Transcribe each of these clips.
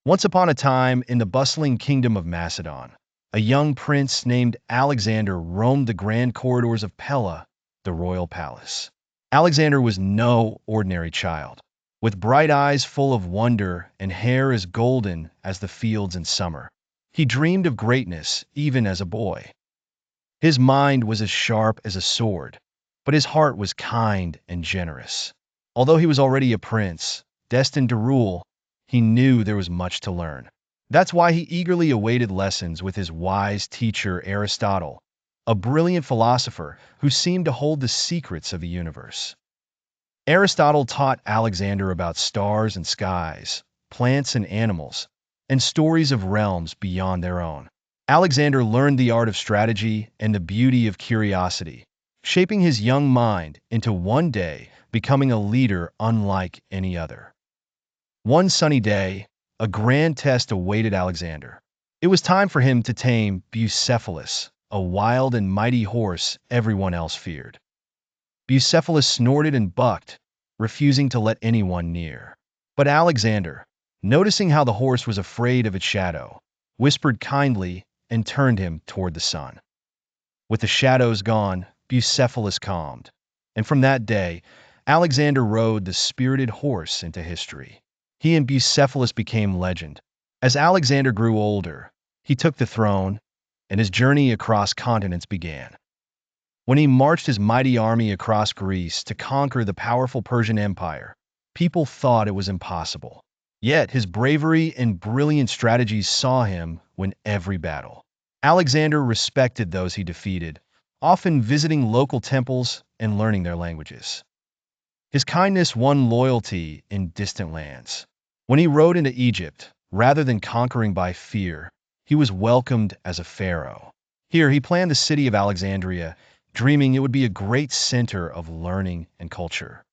Once upon a time, in the bustling kingdom of Macedon, a young prince named Alexander roamed the grand corridors of Pella, the royal palace. Alexander was no ordinary child. With bright eyes full of wonder and hair as golden as the fields in summer, he dreamed of greatness even as a boy. His mind was as sharp as a sword, but his heart was kind and generous. Although he was already a prince, destined to rule, he knew there was much to learn. That's why he eagerly awaited lessons with his wise teacher Aristotle, a brilliant philosopher who seemed to hold the secrets of the universe. Aristotle taught Alexander about stars and skies, plants and animals, and stories of realms beyond their own. Alexander learned the art of strategy and the beauty of curiosity, shaping his young mind into one day becoming a leader unlike any other. One sunny day, a grand test awaited Alexander. It was time for him to tame Bucephalus, a wild and mighty horse everyone else feared. Bucephalus snorted and bucked, refusing to let anyone near. But Alexander, noticing how the horse was afraid of its shadow, whispered kindly and turned him toward the sun. With the shadows gone, Bucephalus calmed, and from that day, Alexander rode the spirited horse into history. He and Bucephalus became legend. As Alexander grew older, he took the throne, and his journey across continents began. When he marched his mighty army across Greece to conquer the powerful Persian Empire, people thought it was impossible. Yet his bravery and brilliant strategies saw him win every battle. Alexander respected those he defeated, often visiting local temples and learning their languages. His kindness won loyalty in distant lands. When he rode into Egypt, rather than conquering by fear, he was welcomed as a pharaoh. Here he planned the city of Alexandria, dreaming it would be a great center of learning and culture.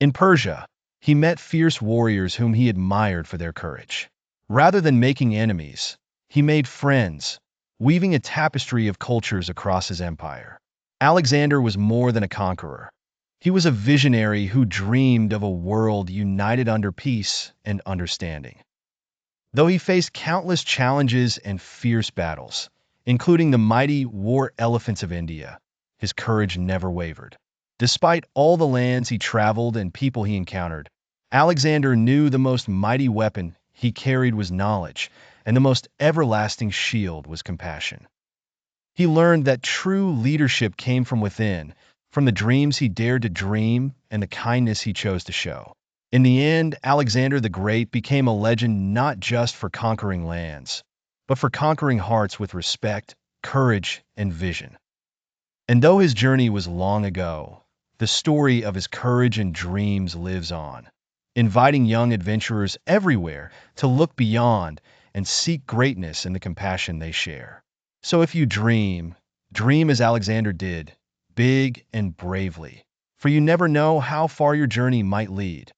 In Persia, he met fierce warriors whom he admired for their courage. Rather than making enemies, he made friends, weaving a tapestry of cultures across his empire. Alexander was more than a conqueror. He was a visionary who dreamed of a world united under peace and understanding. Though he faced countless challenges and fierce battles, including the mighty war elephants of India, his courage never wavered. Despite all the lands he traveled and people he encountered, Alexander knew the most mighty weapon he carried was knowledge, and the most everlasting shield was compassion. He learned that true leadership came from within, from the dreams he dared to dream and the kindness he chose to show. In the end, Alexander the Great became a legend not just for conquering lands, but for conquering hearts with respect, courage, and vision. And though his journey was long ago, the story of his courage and dreams lives on, inviting young adventurers everywhere to look beyond and seek greatness in the compassion they share. So if you dream, dream as Alexander did, big and bravely, for you never know how far your journey might lead.